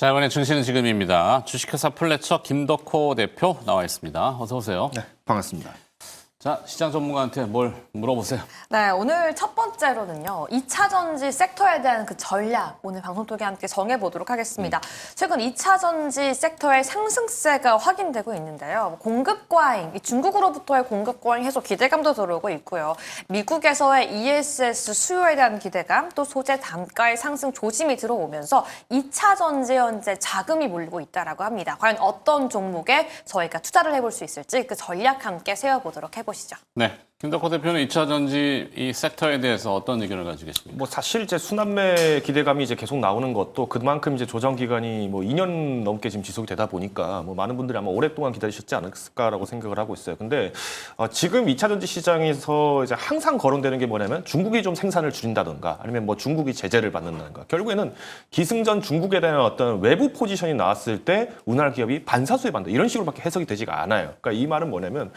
자, 이번에 증시는 지금입니다. 주식회사 플래처 김덕호 대표 나와 있습니다. 어서 오세요. 네, 반갑습니다. 자, 시장 전문가한테 뭘 물어보세요. 네, 오늘 첫 번째로는요. 2차 전지 섹터에 대한 그 전략 오늘 방송 통해 함께 정해보도록 하겠습니다. 최근 2차 전지 섹터의 상승세가 확인되고 있는데요. 공급 과잉, 중국으로부터의 공급 과잉 해소 기대감도 들어오고 있고요. 미국에서의 ESS 수요에 대한 기대감, 또 소재 단가의 상승 조짐이 들어오면서 2차 전지 현재 자금이 몰리고 있다라고 합니다. 과연 어떤 종목에 저희가 투자를 해볼 수 있을지 그 전략 함께 세워보도록 해보시죠. 네, 김덕호 대표는 2차 전지 이 섹터에 대해서 어떤 의견을 가지고 계십니까? 뭐 사실 이제 순환매 기대감이 이제 계속 나오는 것도 그만큼 이제 조정 기간이 뭐 2년 넘게 지금 지속이 되다 보니까 뭐 많은 분들이 아마 오랫동안 기다리셨지 않을까라고 생각을 하고 있어요. 근데 지금 2차 전지 시장에서 이제 항상 거론되는 게 뭐냐면 중국이 좀 생산을 줄인다든가 아니면 뭐 중국이 제재를 받는다든가 결국에는 기승전 중국에 대한 어떤 외부 포지션이 나왔을 때 우리나라 기업이 반사수에 받는다 이런 식으로밖에 해석이 되지가 않아요. 그러니까 이 말은 뭐냐면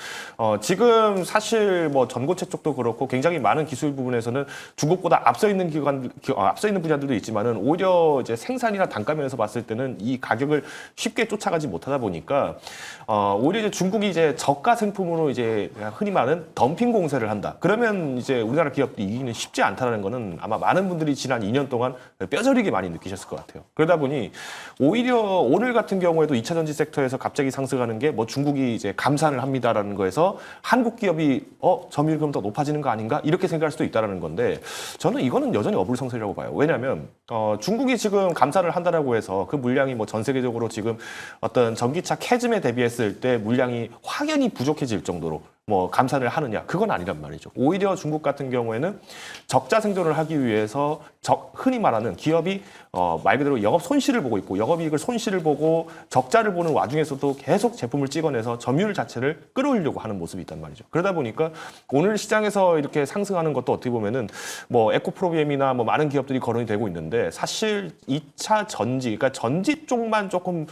지금 사실 뭐 전고체 쪽도 그렇고 굉장히 많은 기술 부분에서는 중국보다 앞서 있는 앞서 있는 분야들도 있지만은 오히려 이제 생산이나 단가 면에서 봤을 때는 이 가격을 쉽게 쫓아가지 못하다 보니까 오히려 이제 중국이 이제 저가 상품으로 이제 흔히 말하는 덤핑 공세를 한다. 그러면 이제 우리나라 기업들이 이기는 쉽지 않다는 거는 아마 많은 분들이 지난 2년 동안 뼈저리게 많이 느끼셨을 것 같아요. 그러다 보니 오히려 오늘 같은 경우에도 2차 전지 섹터에서 갑자기 상승하는 게 뭐 중국이 이제 감산을 합니다라는 거에서 한국 기업이 점유율 더 높아지는 거 아닌가 이렇게 생각할 수도 있다라는 건데 저는 이거는 여전히 어불성설이라고 봐요. 왜냐하면 중국이 지금 감산을 한다라고 해서 그 물량이 뭐 전 세계적으로 지금 어떤 전기차 캐즘에 대비했을 때 물량이 확연히 부족해질 정도로 뭐 감산을 하느냐 그건 아니란 말이죠. 오히려 중국 같은 경우에는 적자 생존을 하기 위해서 흔히 말하는 기업이 말 그대로 영업 손실을 보고 있고 영업이익을 손실을 보고 적자를 보는 와중에서도 계속 제품을 찍어내서 점유율 자체를 끌어올리려고 하는 모습이 있단 말이죠. 그러다 보니까 오늘 시장에서 이렇게 상승하는 것도 어떻게 보면은 뭐 에코프로비엠이나 뭐 많은 기업들이 거론이 되고 있는데 사실 2차 전지 그러니까 전지 쪽만 조금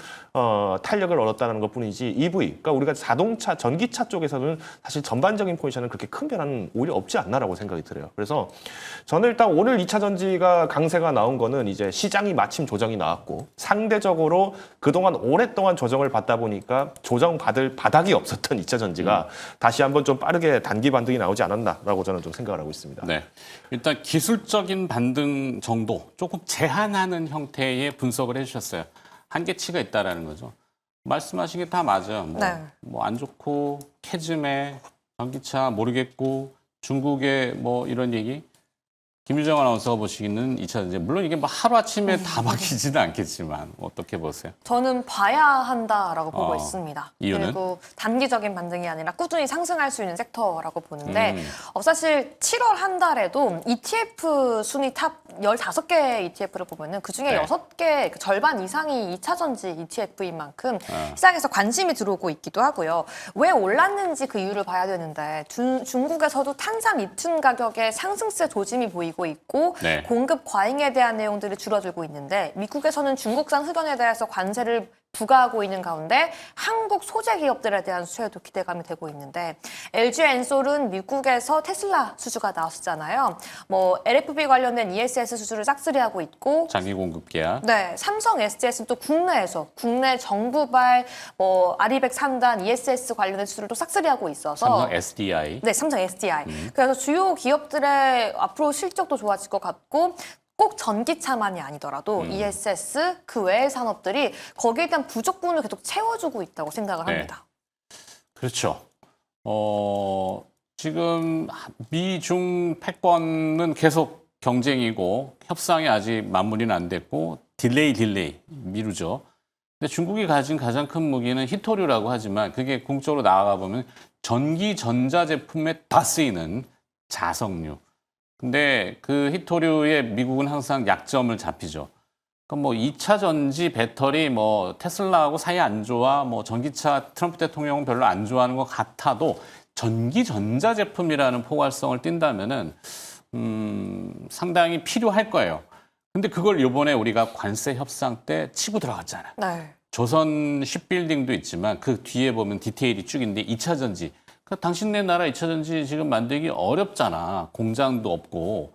탄력을 얻었다는 것뿐이지 EV 그러니까 우리가 자동차 전기차 쪽에서는 사실 전반적인 포지션은 그렇게 큰 변화는 오히려 없지 않나라고 생각이 들어요. 그래서 저는 일단 오늘 2차 전지가 강세가 나온 거는 이제 시장이 마침 조정이 나왔고 상대적으로 그동안 오랫동안 조정을 받다 보니까 조정받을 바닥이 없었던 2차 전지가 다시 한번 좀 빠르게 단기 반등이 나오지 않았나라고 저는 좀 생각을 하고 있습니다. 네, 일단 기술적인 반등 정도 조금 제한하는 형태의 분석을 해주셨어요. 한계치가 있다라는 거죠. 말씀하신 게 다 맞아요. 뭐 안 좋고 캐즘에 전기차 모르겠고 중국의 뭐 이런 얘기. 김유정 아나운서가 보시기는 2차 전지 물론 이게 뭐 하루아침에 다 바뀌지는 않겠지만 어떻게 보세요? 저는 봐야 한다라고 보고 있습니다. 이유는? 그리고 단기적인 반등이 아니라 꾸준히 상승할 수 있는 섹터라고 보는데 사실 7월 한 달에도 ETF 순위 탑 15개 ETF를 보면은 그중에 네. 6개, 그 절반 이상이 2차 전지 ETF인 만큼 시장에서 관심이 들어오고 있기도 하고요. 왜 올랐는지 그 이유를 봐야 되는데 중국에서도 탄산 리튬 가격의 상승세 조짐이 보이고 있고 네. 공급 과잉에 대한 내용들이 줄어들고 있는데 미국에서는 중국산 흑연에 대해서 관세를 부과하고 있는 가운데 한국 소재 기업들에 대한 수혜도 기대감이 되고 있는데 LG 엔솔은 미국에서 테슬라 수주가 나왔었잖아요. 뭐 LFP 관련된 ESS 수주를 싹쓸이하고 있고 장기 공급 계약. 네, 삼성 SDS는 또 국내 정부발 뭐 아리백 3단 ESS 관련된 수주를 또 싹쓸이하고 있어서 삼성 SDI. 네, 삼성 SDI. 그래서 주요 기업들의 앞으로 실적도 좋아질 것 같고 꼭 전기차만이 아니더라도 ESS 그 외의 산업들이 거기에 대한 부족분을 계속 채워주고 있다고 생각을 네. 합니다. 그렇죠. 지금 미중 패권은 계속 경쟁이고 협상이 아직 마무리는 안 됐고 딜레이 미루죠. 근데 중국이 가진 가장 큰 무기는 히토류라고 하지만 그게 궁극적으로 나아가 보면 전기 전자 제품에 다 쓰이는 자석류. 근데 그 히토류에 미국은 항상 약점을 잡히죠. 그럼 뭐 2차 전지 배터리 뭐 테슬라하고 사이 안 좋아 뭐 전기차 트럼프 대통령은 별로 안 좋아하는 것 같아도 전기 전자 제품이라는 포괄성을 띈다면은 상당히 필요할 거예요. 근데 그걸 이번에 우리가 관세 협상 때 치고 들어갔잖아요. 네. 조선 쉽빌딩도 있지만 그 뒤에 보면 디테일이 쭉 있는데 2차 전지. 그러니까 당신네 나라 2차 전지 지금 만들기 어렵잖아. 공장도 없고.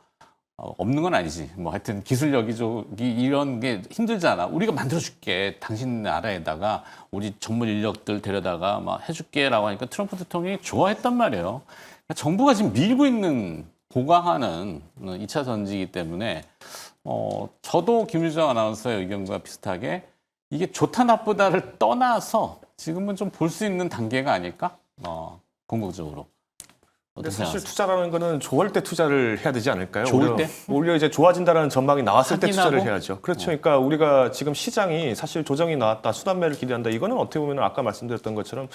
없는 건 아니지. 뭐 하여튼 기술력이 이런 게 힘들잖아. 우리가 만들어줄게. 당신 나라에다가 우리 전문 인력들 데려다가 막 해줄게라고 하니까 트럼프 대통령이 좋아했단 말이에요. 그러니까 정부가 지금 밀고 있는 보강하는 2차 전지이기 때문에 저도 김유정 아나운서의 의견과 비슷하게 이게 좋다 나쁘다를 떠나서 지금은 좀 볼 수 있는 단계가 아닐까? 궁극적으로. 근데 어떻게 사실 생각하세요? 투자라는 거는 좋을 때 투자를 해야 되지 않을까요? 좋을 때? 오히려 이제 좋아진다라는 전망이 나왔을 때 투자를 확인하고? 해야죠. 그렇죠. 그러니까 우리가 지금 시장이 사실 조정이 나왔다, 수단매를 기대한다. 이거는 어떻게 보면 아까 말씀드렸던 것처럼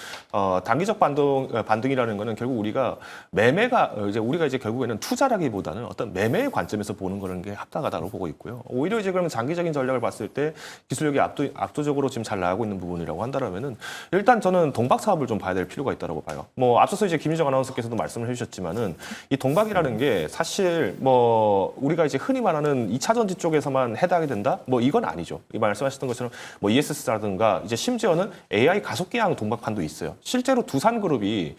단기적 반등이라는 거는 결국 우리가 매매가 우리가 이제 결국에는 투자라기보다는 어떤 매매의 관점에서 보는 거는 게 합당하다고 보고 있고요. 오히려 이제 그러면 장기적인 전략을 봤을 때 기술력이 압도적으로 지금 잘 나가고 있는 부분이라고 한다면은 일단 저는 동박 사업을 좀 봐야 될 필요가 있다고 봐요. 뭐 앞서서 이제 김유정 아나운서께서도 말씀을 해주셨지만은 이 동박이라는 게 사실 뭐 우리가 이제 흔히 말하는 2차 전지 쪽에서만 해당이 된다? 뭐 이건 아니죠. 이 말씀하셨던 것처럼 뭐 ESS라든가 이제 심지어는 AI 가속기항 동박판도 있어요. 실제로 두산그룹이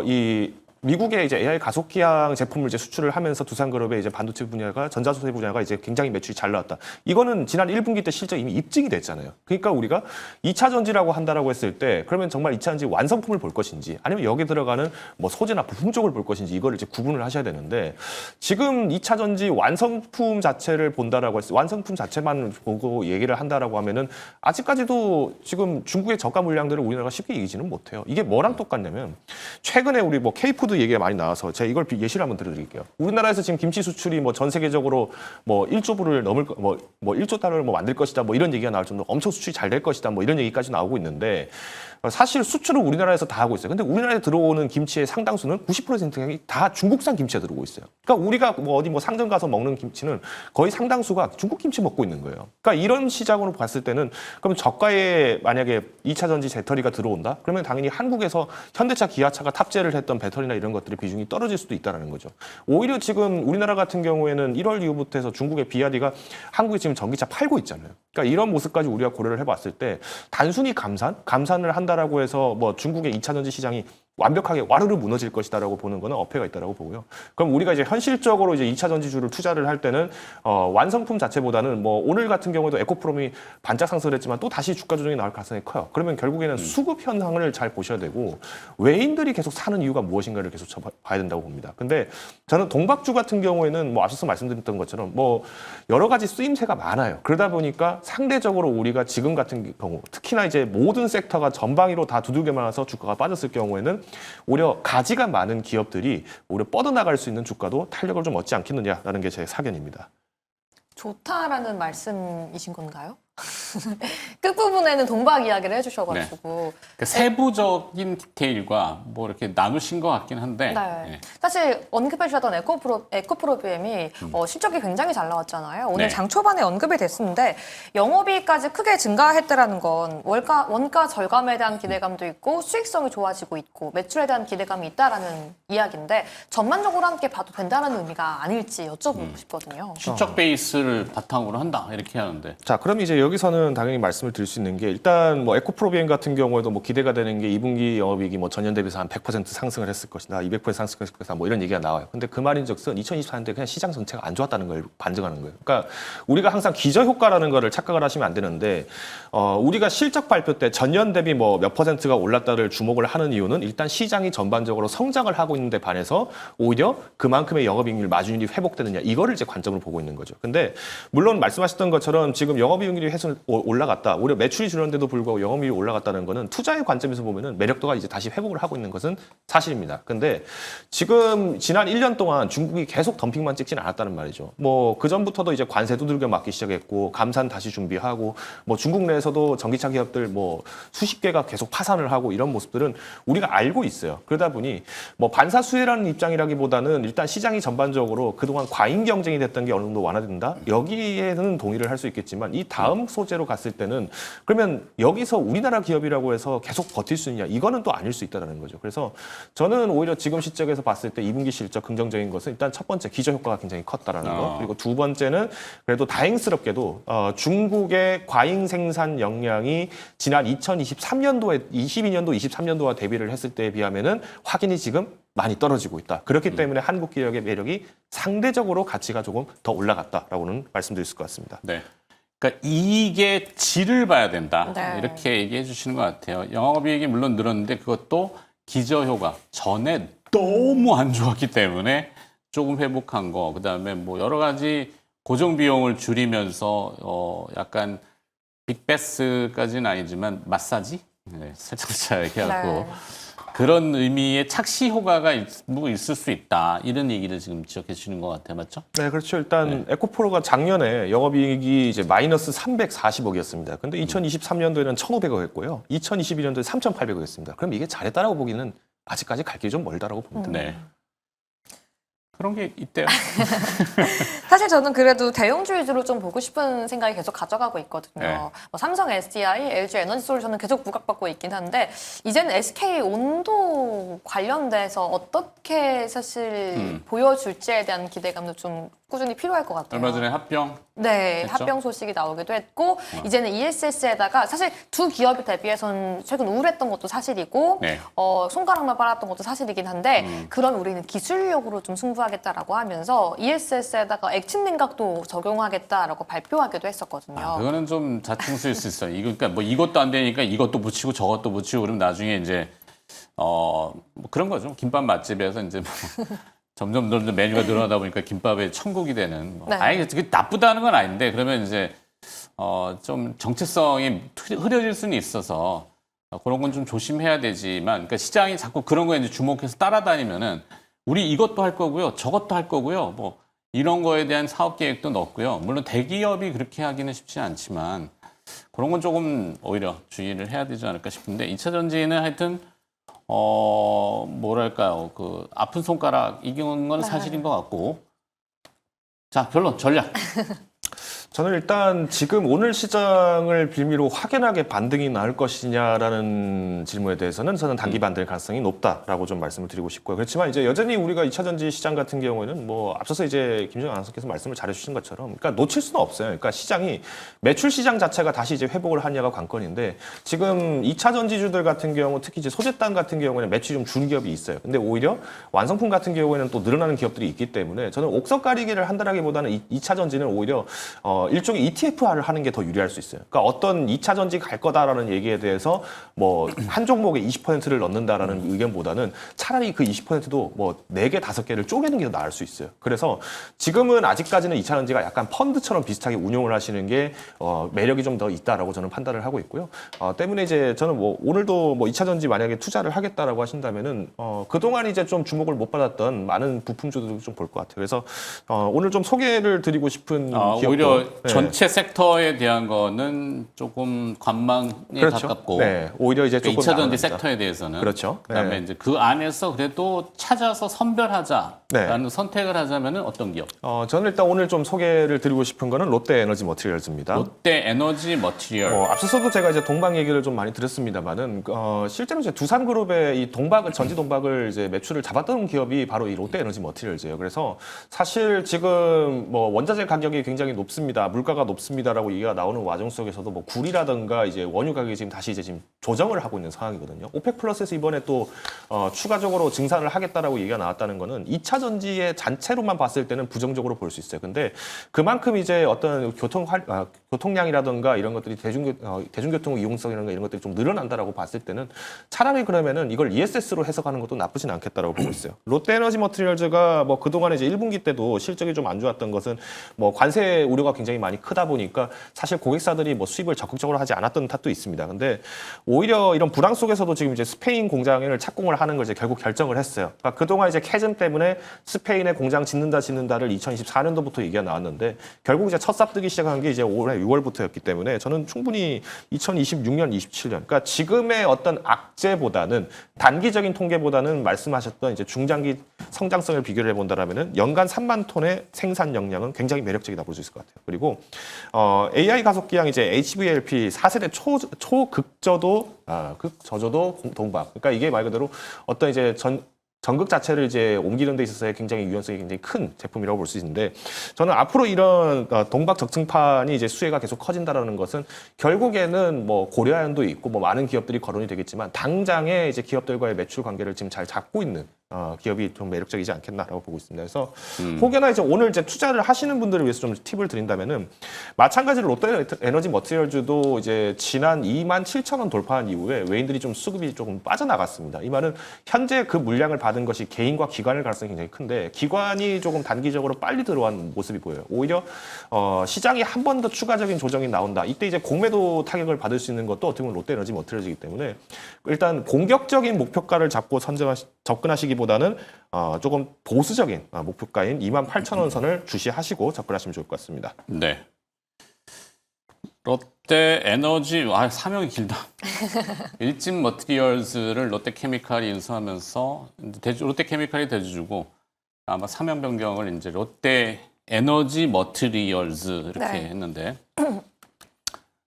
이 미국의 이제 AI 가속기항 제품을 이제 수출을 하면서 두산그룹의 이제 반도체 분야가 전자소재 분야가 이제 굉장히 매출이 잘 나왔다. 이거는 지난 1분기 때 실적 이미 입증이 됐잖아요. 그러니까 우리가 2차 전지라고 한다라고 했을 때 그러면 정말 2차 전지 완성품을 볼 것인지 아니면 여기 들어가는 뭐 소재나 부품 쪽을 볼 것인지 이거를 이제 구분을 하셔야 되는데 지금 2차 전지 완성품 자체를 본다라고 했을 때 완성품 자체만 보고 얘기를 한다라고 하면은 아직까지도 지금 중국의 저가 물량들을 우리나라가 쉽게 이기지는 못해요. 이게 뭐랑 똑같냐면 최근에 우리 뭐 K푸드 얘기가 많이 나와서 제가 이걸 예시를 한번 들어드릴게요. 우리나라에서 지금 김치 수출이 뭐 전 세계적으로 뭐 1조 불을 넘을 뭐 1조 달러를 뭐 만들 것이다 뭐 이런 얘기가 나올 정도로 엄청 수출이 잘 될 것이다 뭐 이런 얘기까지 나오고 있는데 사실 수출을 우리나라에서 다 하고 있어요. 근데 우리나라에 들어오는 김치의 상당수는 90%가 다 중국산 김치가 들어오고 있어요. 그러니까 우리가 뭐 어디 뭐 상점 가서 먹는 김치는 거의 상당수가 중국 김치 먹고 있는 거예요. 그러니까 이런 시장으로 봤을 때는 그럼 저가에 만약에 2차 전지 배터리가 들어온다? 그러면 당연히 한국에서 현대차, 기아차가 탑재를 했던 배터리나 이런 것들의 비중이 떨어질 수도 있다는 거죠. 오히려 지금 우리나라 같은 경우에는 1월 이후부터 해서 중국의 비아디가 한국에 지금 전기차 팔고 있잖아요. 그러니까 이런 모습까지 우리가 고려를 해봤을 때 단순히 감산을 한다라고 해서 뭐 중국의 2차 전지 시장이 완벽하게 와르르 무너질 것이다라고 보는 거는 어폐가 있다라고 보고요. 그럼 우리가 이제 현실적으로 이제 2차 전지주를 투자를 할 때는 완성품 자체보다는 뭐 오늘 같은 경우에도 에코프롬이 반짝 상승을 했지만 또 다시 주가 조정이 나올 가능성이 커요. 그러면 결국에는 수급 현황을 잘 보셔야 되고 외인들이 계속 사는 이유가 무엇인가를 계속 봐야 된다고 봅니다. 근데 저는 동박주 같은 경우에는 뭐 앞서서 말씀드렸던 것처럼 뭐 여러 가지 쓰임새가 많아요. 그러다 보니까 상대적으로 우리가 지금 같은 경우 특히나 이제 모든 섹터가 전방위로 다 두들겨 맞아서 주가가 빠졌을 경우에는 오히려 가지가 많은 기업들이 오히려 뻗어나갈 수 있는 주가도 탄력을 좀 얻지 않겠느냐라는 게 제 사견입니다. 좋다라는 말씀이신 건가요? 끝부분에는 동박 이야기를 해주셔가지고 그러니까 세부적인 디테일과 뭐 이렇게 나누신 것 같긴 한데 네. 예. 사실 언급해 주셨던 에코프로비엠이 실적이 굉장히 잘 나왔잖아요. 오늘 네. 장 초반에 언급이 됐는데 영업이익까지 크게 증가했다라는 건 원가 절감에 대한 기대감도 있고 수익성이 좋아지고 있고 매출에 대한 기대감이 있다라는 이야기인데 전반적으로 함께 봐도 된다는 의미가 아닐지 여쭤보고 싶거든요. 실적 베이스를 바탕으로 한다 이렇게 하는데 자, 그럼 이제 여기서는 당연히 말씀을 드릴 수 있는 게 일단 뭐 에코프로비엠 같은 경우에도 뭐 기대가 되는 게 2분기 영업이익이 뭐 전년 대비해서 한 100% 상승을 했을 것이다, 200% 상승했을 것이다, 뭐 이런 얘기가 나와요. 근데 그 말인즉슨 2024년도에 그냥 시장 전체가 안 좋았다는 걸 반증하는 거예요. 그러니까 우리가 항상 기저효과라는 거를 착각을 하시면 안 되는데 우리가 실적 발표 때 전년 대비 뭐 몇 %가 올랐다를 주목을 하는 이유는 일단 시장이 전반적으로 성장을 하고 있는데 반해서 오히려 그만큼의 영업이익률 마진율이 회복되느냐 이거를 이제 관점으로 보고 있는 거죠. 근데 물론 말씀하셨던 것처럼 지금 영업이익률이 올라갔다. 오히려 매출이 줄었는데도 불구하고 영업이익이 올라갔다는 거는 투자의 관점에서 보면은 매력도가 이제 다시 회복을 하고 있는 것은 사실입니다. 근데 지금 지난 1년 동안 중국이 계속 덤핑만 찍지는 않았다는 말이죠. 뭐 그전부터도 이제 관세 두들겨 맞기 시작했고 감산 다시 준비하고 뭐 중국 내에서도 전기차 기업들 뭐 수십 개가 계속 파산을 하고 이런 모습들은 우리가 알고 있어요. 그러다 보니 뭐 반사수혜라는 입장이라기보다는 일단 시장이 전반적으로 그동안 과잉 경쟁이 됐던 게 어느 정도 완화된다. 여기에는 동의를 할 수 있겠지만 이 다음 소재로 갔을 때는 그러면 여기서 우리나라 기업이라고 해서 계속 버틸 수 있냐 이거는 또 아닐 수 있다는 거죠. 그래서 저는 오히려 지금 시점에서 봤을 때 2분기 실적 긍정적인 것은 일단 첫 번째 기저효과가 굉장히 컸다라는 거. 그리고 두 번째는 그래도 다행스럽게도 중국의 과잉 생산 역량이 지난 2023년도에 22년도 23년도와 대비를 했을 때에 비하면은 확연히 지금 많이 떨어지고 있다. 그렇기 때문에 한국 기업의 매력이 상대적으로 가치가 조금 더 올라갔다라고는 말씀드릴 수 있을 것 같습니다. 네. 그러니까 이익의 질을 봐야 된다. 네. 이렇게 얘기해 주시는 것 같아요. 영업이익이 물론 늘었는데 그것도 기저효과 전에 너무 안 좋았기 때문에 조금 회복한 거. 그다음에 뭐 여러 가지 고정 비용을 줄이면서 약간 빅베스까지는 아니지만 마사지? 네, 살짝 얘기하고 네. 그런 의미의 착시 효과가 있을 수 있다. 이런 얘기를 지금 지적해 주시는 것 같아요. 맞죠? 네, 그렇죠. 일단 에코프로가 작년에 영업이익이 이제 마이너스 340억이었습니다. 근데 2023년도에는 1,500억 했고요. 2022년도에 3,800억 했습니다. 그럼 이게 잘했다라고 보기는 아직까지 갈 길이 좀 멀다라고 봅니다. 네. 그런 게 있대요. 사실 저는 그래도 대형주 위주로 좀 보고 싶은 생각이 계속 가져가고 있거든요. 네. 뭐 삼성 SDI, LG 에너지솔루션은 계속 부각받고 있긴 한데 이제는 SK 온도 관련돼서 어떻게 사실 보여줄지에 대한 기대감도 좀 꾸준히 필요할 것 같아요. 얼마 전에 합병 네, 됐죠? 합병 소식이 나오기도 했고 이제는 ESS에다가 사실 두 기업에 대비해서는 최근 우울했던 것도 사실이고 네. 손가락만 빨았던 것도 사실이긴 한데 그럼 우리는 기술력으로 좀 승부하겠다라고 하면서 ESS에다가 액침 냉각도 적용하겠다라고 발표하기도 했었거든요. 그거는 좀 자충수일 수 있어요. 그러니까 뭐 이것도 안 되니까 이것도 붙이고 저것도 붙이고 그러면 나중에 이제 뭐 그런 거죠. 김밥 맛집에서 이제 뭐 점점 메뉴가 늘어나다 보니까 김밥의 천국이 되는. 네. 아니 그게 나쁘다는 건 아닌데 그러면 이제 좀 정체성이 흐려질 수는 있어서 그런 건 좀 조심해야 되지만, 그러니까 시장이 자꾸 그런 거에 이제 주목해서 따라다니면은 우리 이것도 할 거고요, 저것도 할 거고요, 뭐 이런 거에 대한 사업 계획도 넣고요. 물론 대기업이 그렇게 하기는 쉽지 않지만 그런 건 조금 오히려 주의를 해야 되지 않을까 싶은데 2차 전지는 하여튼 뭐랄까요, 그 아픈 손가락 이긴 건 사실인 것 같고. 자, 결론 전략. 저는 일단 지금 오늘 시장을 빌미로 확연하게 반등이 나올 것이냐라는 질문에 대해서는 저는 단기 반등의 가능성이 높다라고 좀 말씀을 드리고 싶고요. 그렇지만 이제 여전히 우리가 2차 전지 시장 같은 경우에는 뭐 앞서서 이제 김정은 아나운서께서 말씀을 잘해주신 것처럼, 그러니까 놓칠 수는 없어요. 그러니까 시장이 매출 시장 자체가 다시 이제 회복을 하냐가 관건인데 지금 2차 전지주들 같은 경우 특히 이제 소재단 같은 경우에는 매출이 좀 준 기업이 있어요. 근데 오히려 완성품 같은 경우에는 또 늘어나는 기업들이 있기 때문에 저는 옥석 가리기를 한다라기보다는 2차 전지는 오히려 일종의 ETF화를 하는 게 더 유리할 수 있어요. 그러니까 어떤 2차 전지 갈 거다라는 얘기에 대해서 뭐 한 종목에 20%를 넣는다라는 의견보다는 차라리 그 20%도 뭐 4개, 5개를 쪼개는 게 더 나을 수 있어요. 그래서 지금은 아직까지는 2차 전지가 약간 펀드처럼 비슷하게 운용을 하시는 게 매력이 좀 더 있다라고 저는 판단을 하고 있고요. 때문에 이제 저는 뭐 오늘도 뭐 2차 전지 만약에 투자를 하겠다라고 하신다면은 그동안 이제 좀 주목을 못 받았던 많은 부품주들도 좀 볼 것 같아요. 그래서 오늘 좀 소개를 드리고 싶은 기업도 오히려 네. 전체 섹터에 대한 거는 조금 관망에 그렇죠. 가깝고, 네, 오히려 이제 조금 2차 전지 나아갑니다. 섹터에 대해서는 그렇죠. 그다음에 네. 이제 그 안에서 그래도 찾아서 선별하자라는 네. 선택을 하자면은 어떤 기업? 저는 일단 오늘 좀 소개를 드리고 싶은 거는 롯데 에너지 머티리얼즈입니다. 롯데 에너지 머티리얼. 앞서서도 제가 이제 동박 얘기를 좀 많이 드렸습니다만은 실제로 이제 두산그룹의 이 동박을 전지 동박을 이제 매출을 잡았던 기업이 바로 이 롯데 에너지 머티리얼즈예요. 그래서 사실 지금 뭐 원자재 가격이 굉장히 높습니다, 물가가 높습니다라고 얘기가 나오는 와중 속에서도 뭐 굴이라든가 이제 원유 가격이 지금 다시 이제 지금 조정을 하고 있는 상황이거든요. 오펙 플러스에서 이번에 또 추가적으로 증산을 하겠다라고 얘기가 나왔다는 거는 2차 전지의 잔체로만 봤을 때는 부정적으로 볼 수 있어요. 근데 그만큼 이제 어떤 교통량이라든가 이런 것들이 대중교통 이용성이라든가 이런 것들이 좀 늘어난다라고 봤을 때는 차라리 그러면은 이걸 ESS로 해석하는 것도 나쁘진 않겠다라고 보고 있어요. 롯데 에너지 머티리얼즈가 뭐 그동안에 이제 1분기 때도 실적이 좀 안 좋았던 것은 뭐 관세 우려가 굉장히 많이 크다 보니까 사실 고객사들이 뭐 수입을 적극적으로 하지 않았던 탓도 있습니다. 근데 오히려 이런 불황 속에서도 지금 이제 스페인 공장을 착공을 하는 걸 이제 결국 결정을 했어요. 그러니까 그동안 이제 캐즘 때문에 스페인에 공장 짓는다를 2024년도부터 얘기가 나왔는데 결국 이제 첫 삽뜨기 시작한 게 이제 올해 6월부터였기 때문에 저는 충분히 2026년, 27년, 그러니까 지금의 어떤 악재보다는 단기적인 통계보다는 말씀하셨던 이제 중장기 성장성을 비교를 해본다라면은 연간 3만 톤의 생산 역량은 굉장히 매력적이다 볼 수 있을 것 같아요. 그리고 AI 가속기랑 이제 HVLP 4세대 초극저도 극저조도 동박. 그러니까 이게 말 그대로 어떤 이제 전극 자체를 이제 옮기는 데 있어서의 굉장히 유연성이 굉장히 큰 제품이라고 볼 수 있는데 저는 앞으로 이런 동박 적층판이 이제 수혜가 계속 커진다라는 것은 결국에는 뭐 고려아연도 있고 뭐 많은 기업들이 거론이 되겠지만 당장에 이제 기업들과의 매출 관계를 지금 잘 잡고 있는 기업이 좀 매력적이지 않겠나라고 보고 있습니다. 그래서 혹여나 이제 오늘 이제 투자를 하시는 분들을 위해서 좀 팁을 드린다면은 마찬가지로 롯데에너지 머티리얼즈도 이제 지난 27,000원 돌파한 이후에 외인들이 좀 수급이 조금 빠져나갔습니다. 이 말은 현재 그 물량을 받은 것이 개인과 기관일 가능성이 굉장히 큰데 기관이 조금 단기적으로 빨리 들어온 모습이 보여요. 오히려 시장이 한 번 더 추가적인 조정이 나온다. 이때 이제 공매도 타격을 받을 수 있는 것도 어떻게 보면 롯데에너지 머티리얼즈이기 때문에 일단 공격적인 목표가를 잡고 접근하시기보다는 조금 보수적인 목표가인 28,000원 선을 주시하시고 접근하시면 좋을 것 같습니다. 네. 롯데 에너지 사명이 길다. 일진 머티리얼즈를 롯데케미칼이 인수하면서 롯데케미칼이 대주주고 아마 사명 변경을 이제 롯데 에너지 머티리얼즈 이렇게 네. 했는데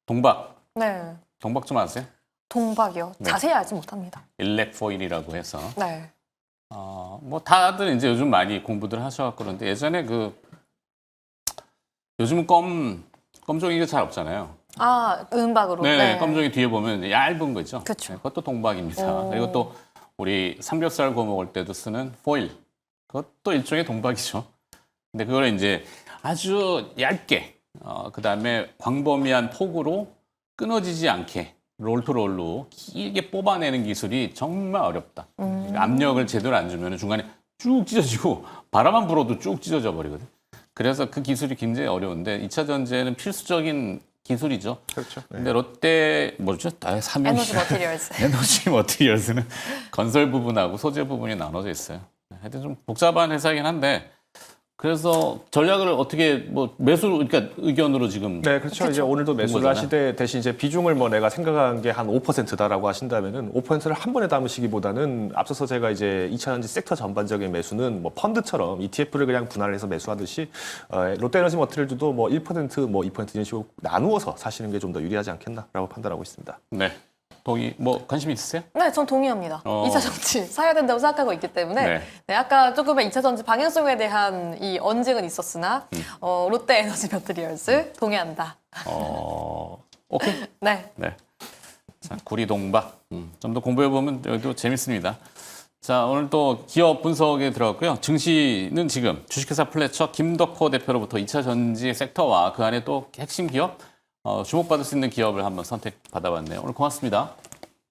동박 네. 동박 좀 아세요? 동박이요. 네. 자세히 알지 못합니다. 일렉포일이라고 해서 네. 뭐 다들 이제 요즘 많이 공부들 하셔갖고 그런데 예전에 요즘은 껌종이가 잘 없잖아요. 은박으로. 네, 껌종이 뒤에 보면 얇은 거 있죠. 그쵸. 네, 그것도 동박입니다. 오. 그리고 또 우리 삼겹살 구워 먹을 때도 쓰는 포일. 그것도 일종의 동박이죠. 근데 그걸 이제 아주 얇게, 그다음에 광범위한 폭으로 끊어지지 않게 롤투롤로 길게 뽑아내는 기술이 정말 어렵다. 압력을 제대로 안 주면 중간에 쭉 찢어지고 바람만 불어도 쭉 찢어져 버리거든. 그래서 그 기술이 굉장히 어려운데 2차 전지에는 필수적인 기술이죠. 그렇죠. 근데 롯데 뭐죠? 사명이 에너지 머티리얼즈. 에너지 머티리얼스는 건설 부분하고 소재 부분이 나눠져 있어요. 하여튼 좀 복잡한 회사이긴 한데 그래서 전략을 어떻게 뭐 매수 그러니까 의견으로 지금 네, 그렇죠. 이제 오늘도 매수를 거잖아요. 하시되 대신 이제 비중을 뭐 내가 생각한 게 한 5%다라고 하신다면은 5%를 한 번에 담으시기보다는 앞서서 제가 이제 2차전지 섹터 전반적인 매수는 뭐 펀드처럼 ETF를 그냥 분할을 해서 매수하듯이 롯데에너지 머티리얼즈도 뭐 1%, 뭐 2% 이런 식으로 나누어서 사시는 게 좀 더 유리하지 않겠나라고 판단하고 있습니다. 네. 동의 뭐 관심 있으세요? 네, 전 동의합니다. 2차 전지 사야 된다고 생각하고 있기 때문에 네. 네, 아까 조금의 2차 전지 방향성에 대한 이 언쟁은 있었으나 롯데 에너지 머티리얼즈 동의한다. 오케이. 네. 네. 자, 구리동박. 좀 더 공부해 보면 여기도 재밌습니다. 자, 오늘 또 기업 분석에 들어갔고요. 증시는 지금 주식회사 플래처 김덕호 대표로부터 2차 전지 섹터와 그 안에 또 핵심 기업 주목받을 수 있는 기업을 한번 선택받아봤네요. 오늘 고맙습니다.